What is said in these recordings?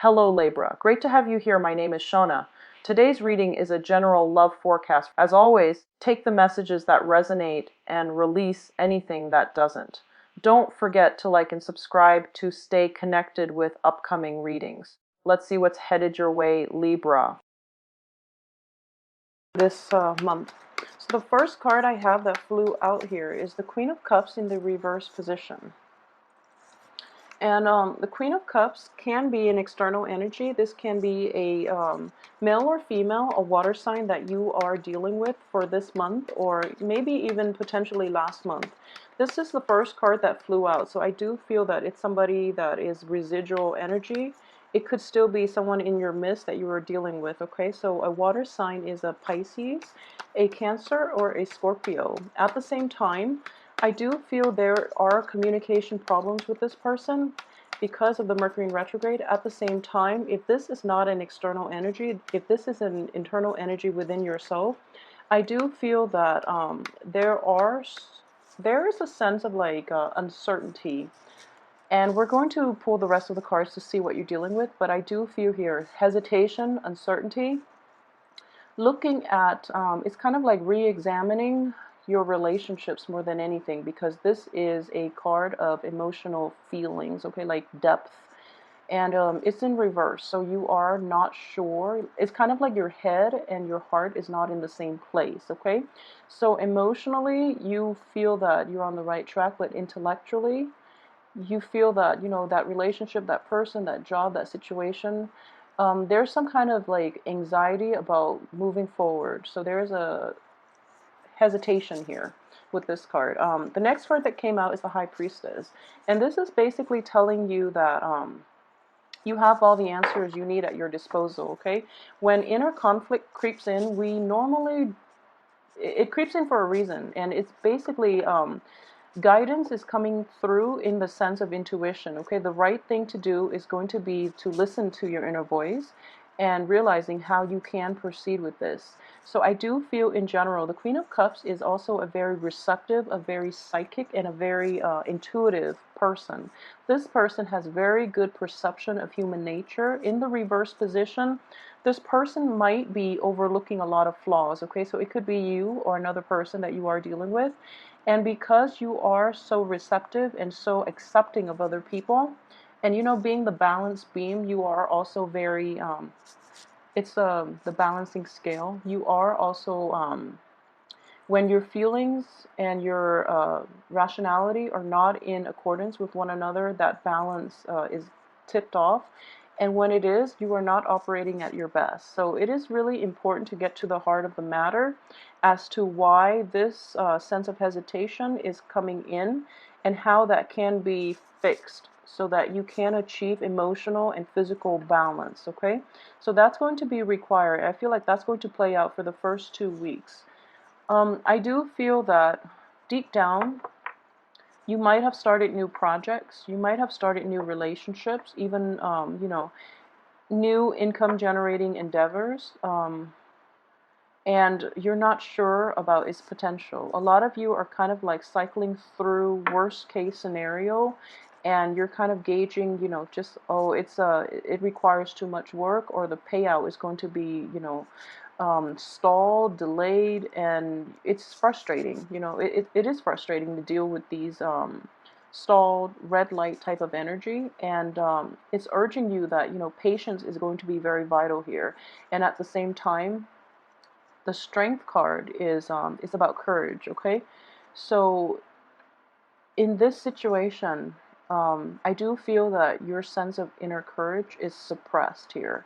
Hello Libra, great to have you here. My name is Shona. Today's reading is a general love forecast. As always, take the messages that resonate and release anything that doesn't. Don't forget to like and subscribe to stay connected with upcoming readings. Let's see what's headed your way, Libra, this month. So the first card I have that flew out here is the Queen of Cups in the reverse position. And the Queen of Cups can be an external energy. This can be a male or female, a water sign that you are dealing with for this month, or maybe even potentially last month. This is the first card that flew out, so I do feel that it's somebody that is residual energy. It could still be someone in your midst that you are dealing with, okay? So a water sign is a Pisces, a Cancer, or a Scorpio. At the same time, I do feel there are communication problems with this person because of the Mercury in retrograde. At the same time, if this is not an external energy, if this is an internal energy within yourself, I do feel that there is a sense of like uncertainty. And we're going to pull the rest of the cards to see what you're dealing with, but I do feel here hesitation, uncertainty, looking at, it's kind of like re-examining your relationships more than anything, because this is a card of emotional feelings, okay, like depth. And it's in reverse, so you are not sure. It's kind of like your head and your heart is not in the same place, okay? So emotionally, you feel that you're on the right track, but intellectually, you feel that, you know, that relationship, that person, that job, that situation, there's some kind of like anxiety about moving forward. So there's a hesitation here with this card. The next card that came out is the High Priestess. And this is basically telling you that you have all the answers you need at your disposal, okay? When inner conflict creeps in, it creeps in for a reason. And it's basically guidance is coming through in the sense of intuition, okay? The right thing to do is going to be to listen to your inner voice and realizing how you can proceed with this. So I do feel in general, the Queen of Cups is also a very receptive, a very psychic, and a very intuitive person. This person has very good perception of human nature. In the reverse position, this person might be overlooking a lot of flaws, okay? So it could be you or another person that you are dealing with. And because you are so receptive and so accepting of other people, and you know, being the balanced beam, you are also very, it's the balancing scale. You are also, when your feelings and your rationality are not in accordance with one another, that balance is tipped off. And when it is, you are not operating at your best. So it is really important to get to the heart of the matter as to why this sense of hesitation is coming in and how that can be fixed so that you can achieve emotional and physical balance, okay? So that's going to be required. I feel like that's going to play out for the first 2 weeks. I do feel that deep down, you might have started new projects, you might have started new relationships, even, you know, new income generating endeavors, and you're not sure about its potential. A lot of you are kind of like cycling through worst case scenario, and you're kind of gauging, you know, just, oh, it requires too much work, or the payout is going to be, you know, stalled, delayed, and it's frustrating. You know, it is frustrating to deal with these stalled red light type of energy, and it's urging you that, you know, patience is going to be very vital here. And at the same time, the Strength card is about courage, okay? So in this situation, I do feel that your sense of inner courage is suppressed here.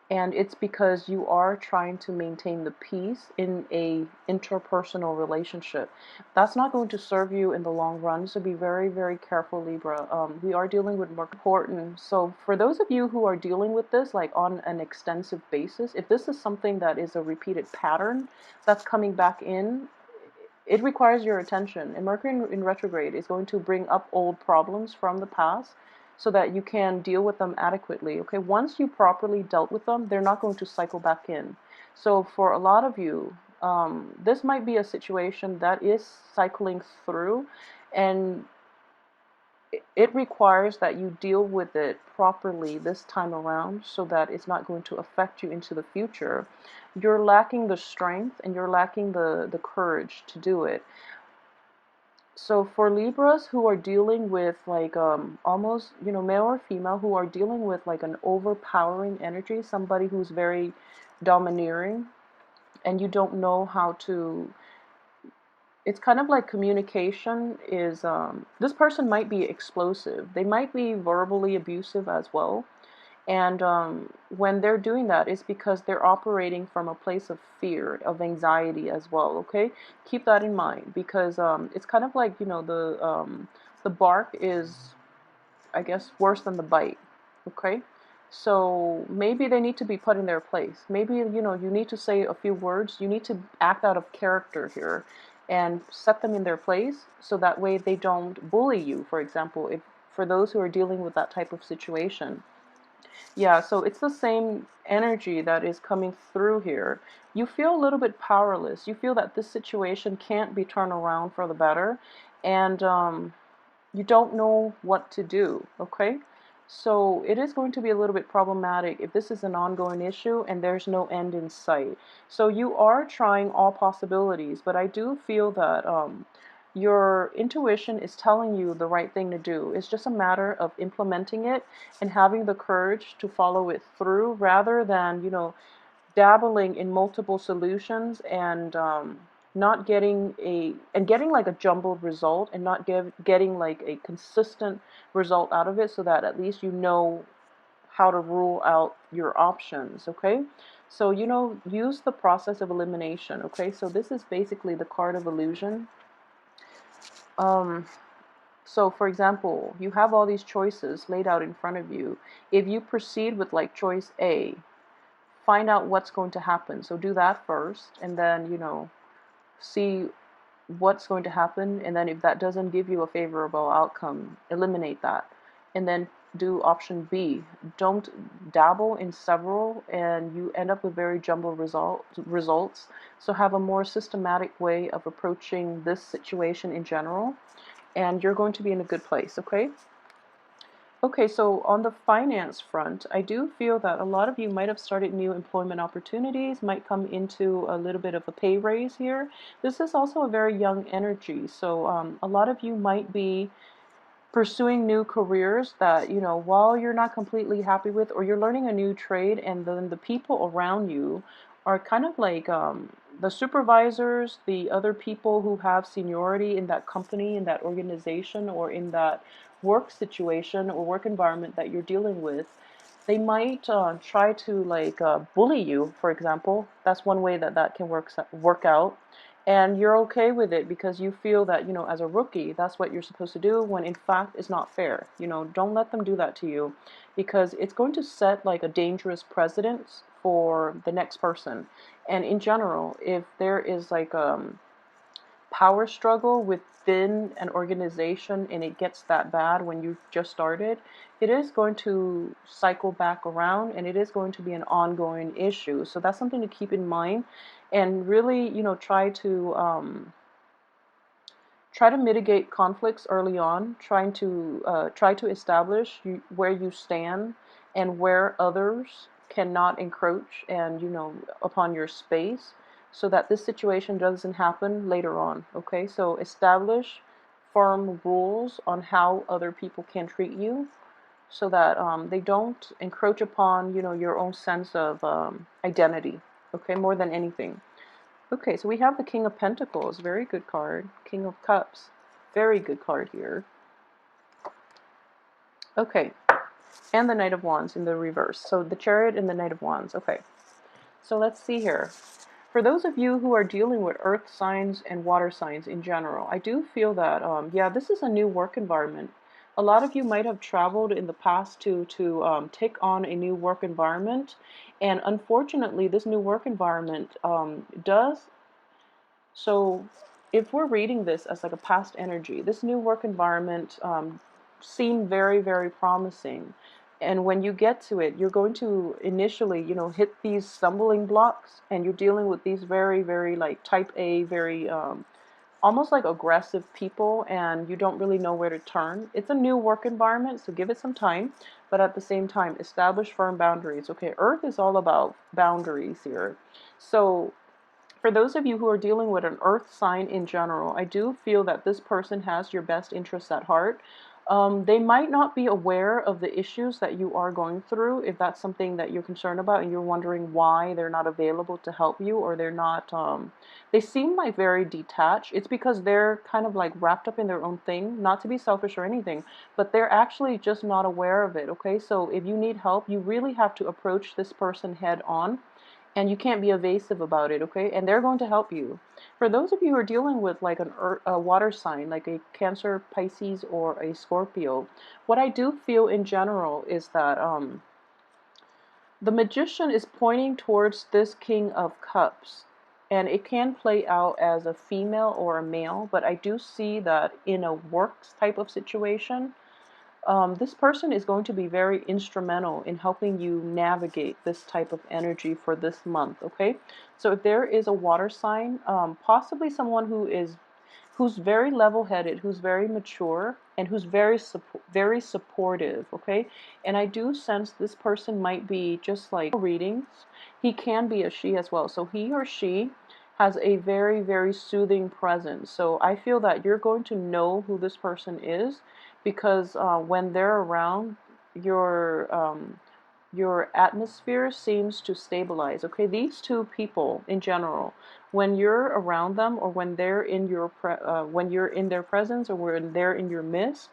And it's because you are trying to maintain the peace in a interpersonal relationship. That's not going to serve you in the long run, so be very, very careful, Libra. We are dealing with more important. So for those of you who are dealing with this like on an extensive basis, if this is something that is a repeated pattern that's coming back in, it requires your attention. And Mercury in retrograde is going to bring up old problems from the past so that you can deal with them adequately. Okay, once you properly dealt with them, they're not going to cycle back in. So for a lot of you, this might be a situation that is cycling through, and it requires that you deal with it properly this time around so that it's not going to affect you into the future. You're lacking the strength and you're lacking the courage to do it. So for Libras who are dealing with like almost, male or female, who are dealing with like an overpowering energy, somebody who's very domineering, and you don't know how to, it's kind of like communication is, this person might be explosive. They might be verbally abusive as well. And when they're doing that, it's because they're operating from a place of fear, of anxiety as well. Okay, keep that in mind, because it's kind of like, the bark is, I guess, worse than the bite. Okay, so maybe they need to be put in their place. Maybe, you need to say a few words. You need to act out of character here and set them in their place so that way they don't bully you, for example, if for those who are dealing with that type of situation. Yeah, so it's the same energy that is coming through here. You feel a little bit powerless. You feel that this situation can't be turned around for the better, and you don't know what to do, okay? So it is going to be a little bit problematic if this is an ongoing issue and there's no end in sight. So you are trying all possibilities, but I do feel that your intuition is telling you the right thing to do. It's just a matter of implementing it and having the courage to follow it through rather than, dabbling in multiple solutions and not getting getting like a jumbled result and not getting like a consistent result out of it, so that at least you know how to rule out your options. Okay, so use the process of elimination. Okay, so this is basically the card of illusion. um so for example, you have all these choices laid out in front of you. If you proceed with like choice A, find out what's going to happen. So do that first, and then, see what's going to happen. And then if that doesn't give you a favorable outcome, eliminate that. And then do option B. Don't dabble in several and you end up with very jumbled results. So have a more systematic way of approaching this situation in general, and you're going to be in a good place, okay? Okay, so on the finance front, I do feel that a lot of you might have started new employment opportunities, might come into a little bit of a pay raise here. This is also a very young energy, so a lot of you might be pursuing new careers that, while you're not completely happy with, or you're learning a new trade, and then the people around you are kind of like the supervisors, the other people who have seniority in that company, in that organization, or in that work situation or work environment that you're dealing with. They might try to like bully you, for example. That's one way that that can work out, and you're okay with it because you feel that, as a rookie, that's what you're supposed to do, when in fact it's not fair. Don't let them do that to you, because it's going to set like a dangerous precedence for the next person. And in general, if there is like power struggle within an organization and it gets that bad when you just started, it is going to cycle back around and it is going to be an ongoing issue. So that's something to keep in mind, and really, try to mitigate conflicts early on, try to establish where you stand and where others cannot encroach and, upon your space, so that this situation doesn't happen later on. Okay, so establish firm rules on how other people can treat you, so that they don't encroach upon, your own sense of identity. Okay, more than anything. Okay, so we have the King of Pentacles, very good card. King of Cups, very good card here. Okay, and the Knight of Wands in the reverse. So the Chariot and the Knight of Wands. Okay, so let's see here. For those of you who are dealing with earth signs and water signs in general, I do feel that, yeah, this is a new work environment. A lot of you might have traveled in the past to take on a new work environment, and unfortunately, this new work environment does. So if we're reading this as like a past energy, this new work environment seemed very, very promising. And when you get to it, you're going to initially, hit these stumbling blocks, and you're dealing with these very, very like type A, very almost like aggressive people, and you don't really know where to turn. It's a new work environment, so give it some time, but at the same time, establish firm boundaries. Okay, Earth is all about boundaries here. So for those of you who are dealing with an earth sign in general, I do feel that this person has your best interests at heart. They might not be aware of the issues that you are going through, if that's something that you're concerned about and you're wondering why they're not available to help you, or they're not, they seem like very detached. It's because they're kind of like wrapped up in their own thing, not to be selfish or anything, but they're actually just not aware of it, okay? So if you need help, you really have to approach this person head on, and you can't be evasive about it, okay? And they're going to help you. For those of you who are dealing with like a water sign, like a Cancer, Pisces, or a Scorpio, what I do feel in general is that the Magician is pointing towards this King of Cups. And it can play out as a female or a male, but I do see that in a works type of situation, this person is going to be very instrumental in helping you navigate this type of energy for this month, okay? So if there is a water sign, possibly someone who's very level-headed, who's very mature, and who's very supportive, okay? And I do sense this person might be just like readings. He can be a she as well. So he or she has a very, very soothing presence. So I feel that you're going to know who this person is, because when they're around, your your atmosphere seems to stabilize. Okay, these two people in general, when you're around them, or when they're in when you're in their presence, or when they're in your midst,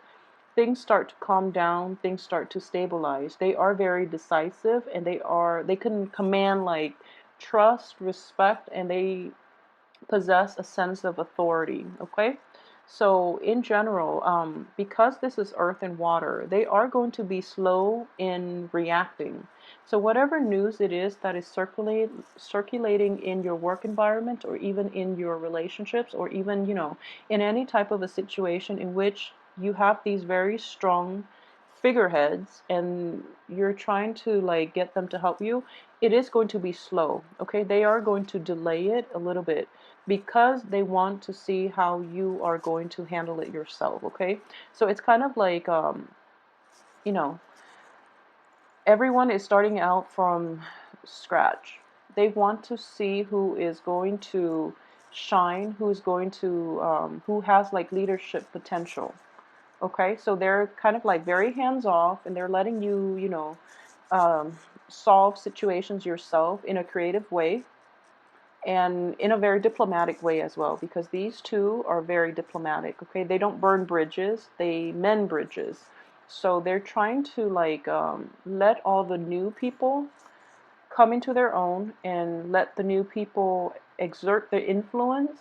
things start to calm down, things start to stabilize. They are very decisive, and they can command like trust, respect, and they possess a sense of authority, okay? So in general, because this is earth and water, they are going to be slow in reacting. So whatever news it is that is circulating in your work environment, or even in your relationships, or even, in any type of a situation in which you have these very strong figureheads and you're trying to like get them to help you, it is going to be slow, okay? They are going to delay it a little bit, because they want to see how you are going to handle it yourself, okay? So it's kind of like, you know, everyone is starting out from scratch. They want to see who is going to shine, who's going to, who has like leadership potential, okay? So they're kind of like very hands off, and they're letting you, um, solve situations yourself in a creative way, and in a very diplomatic way as well, because these two are very diplomatic, okay? They don't burn bridges, they mend bridges. So they're trying to like let all the new people come into their own, and let the new people exert their influence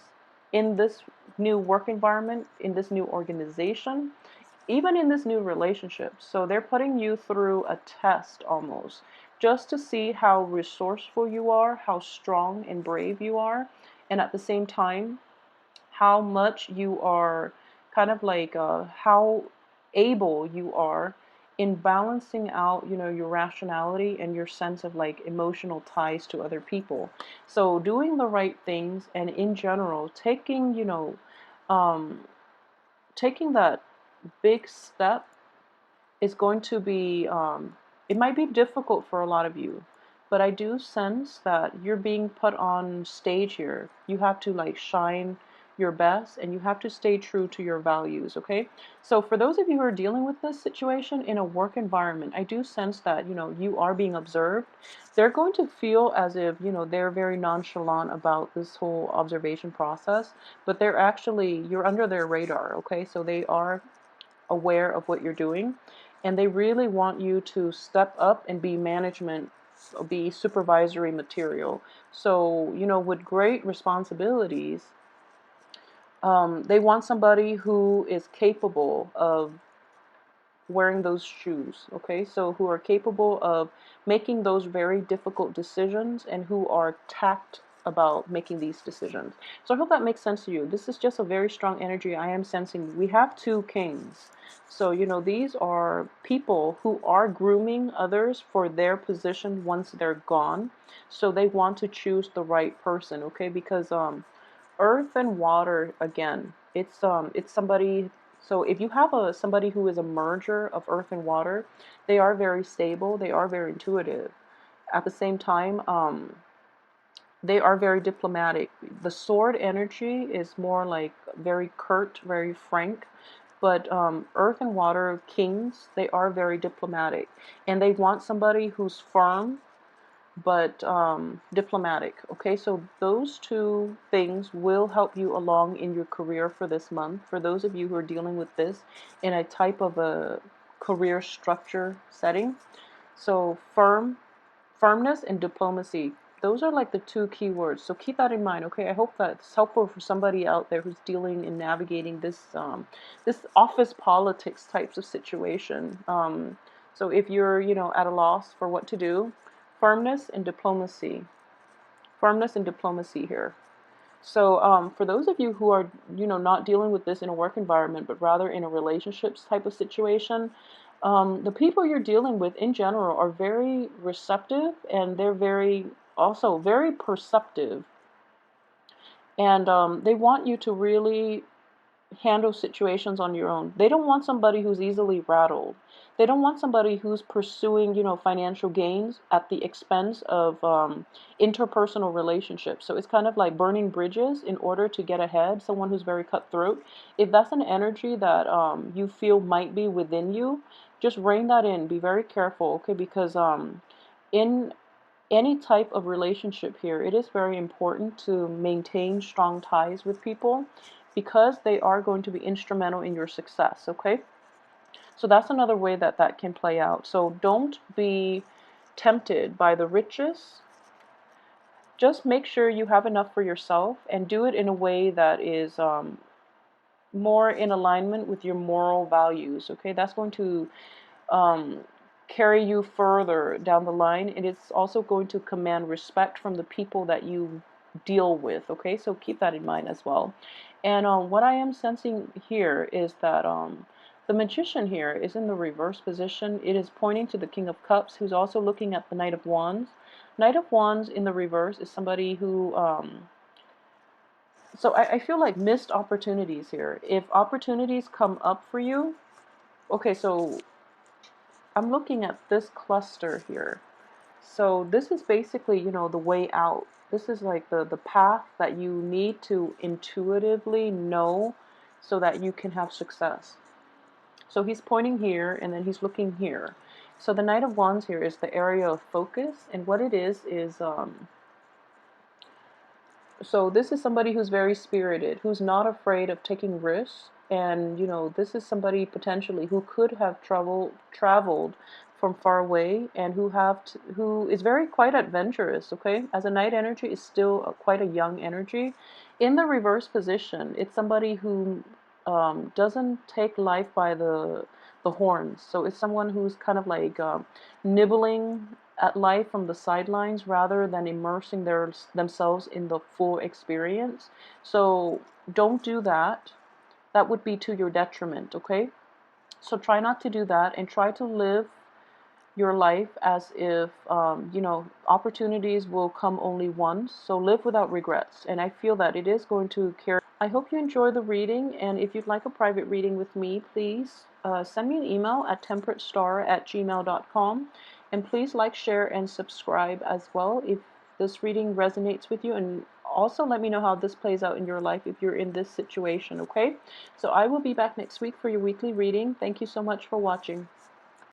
in this new work environment, in this new organization, even in this new relationship. So they're putting you through a test almost, just to see how resourceful you are, how strong and brave you are, and at the same time, how much you are kind of like, how able you are in balancing out, your rationality and your sense of like emotional ties to other people. So doing the right things, and in general, taking, um, taking that big step is going to be, it might be difficult for a lot of you, but I do sense that you're being put on stage here. You have to like shine your best, and you have to stay true to your values, okay? So for those of you who are dealing with this situation in a work environment, I do sense that, you are being observed. They're going to feel as if, they're very nonchalant about this whole observation process, but they're actually, you're under their radar, okay? So they are aware of what you're doing, and they really want you to step up and be management, be supervisory material. So, with great responsibilities, they want somebody who is capable of wearing those shoes, okay? So who are capable of making those very difficult decisions, and who are tact about making these decisions. So I hope that makes sense to you. This is just a very strong energy I am sensing. We have two kings. So, these are people who are grooming others for their position once they're gone. So they want to choose the right person, okay? Because Earth and water again. It's somebody. So if you have somebody who is a merger of earth and water, they are very stable. They are very intuitive. At the same time, they are very diplomatic. The sword energy is more like very curt, very frank. But earth and water kings, they are very diplomatic, and they want somebody who's firm but diplomatic. Okay, so those two things will help you along in your career for this month. For those of you who are dealing with this in a type of a career structure setting, so firmness and diplomacy. Those are like the two key words. So keep that in mind, okay? I hope that's helpful for somebody out there who's dealing and navigating this office politics types of situation. So if you're, at a loss for what to do, firmness and diplomacy. Firmness and diplomacy here. So for those of you who are, not dealing with this in a work environment, but rather in a relationships type of situation, the people you're dealing with in general are very receptive, and they're also very perceptive. And they want you to really handle situations on your own. They don't want somebody who's easily rattled. They don't want somebody who's pursuing, financial gains at the expense of interpersonal relationships. So it's kind of like burning bridges in order to get ahead. Someone who's very cutthroat. If that's an energy that you feel might be within you, just rein that in. Be very careful, okay? Because in any type of relationship here, it is very important to maintain strong ties with people because they are going to be instrumental in your success, okay? So that's another way that that can play out. So don't be tempted by the riches. Just make sure you have enough for yourself and do it in a way that is more in alignment with your moral values, okay? That's going to um, carry you further down the line, and it's also going to command respect from the people that you deal with, okay? So keep that in mind as well. And what I am sensing here is that the magician here is in the reverse position. It is pointing to the King of Cups, who's also looking at the Knight of Wands. Knight of Wands in the reverse is somebody who so I feel like missed opportunities here. If opportunities come up for you, okay, so I'm looking at this cluster here. So this is basically, the way out. This is like the path that you need to intuitively know so that you can have success. So he's pointing here and then he's looking here. So the Knight of Wands here is the area of focus, and what it is so this is somebody who's very spirited, who's not afraid of taking risks. And this is somebody potentially who could have traveled from far away, and who is very quite adventurous, okay? As a Knight energy is still quite a young energy. In the reverse position, it's somebody who doesn't take life by the horns. So it's someone who's kind of like nibbling at life from the sidelines rather than immersing themselves in the full experience. So don't do that. That would be to your detriment, okay? So try not to do that, and try to live your life as if, opportunities will come only once. So live without regrets. And I feel that it is going to carry. I hope you enjoy the reading. And if you'd like a private reading with me, please send me an email at temperatestar@gmail.com. And please like, share, and subscribe as well if this reading resonates with you. And also let me know how this plays out in your life if you're in this situation, okay? So I will be back next week for your weekly reading. Thank you so much for watching.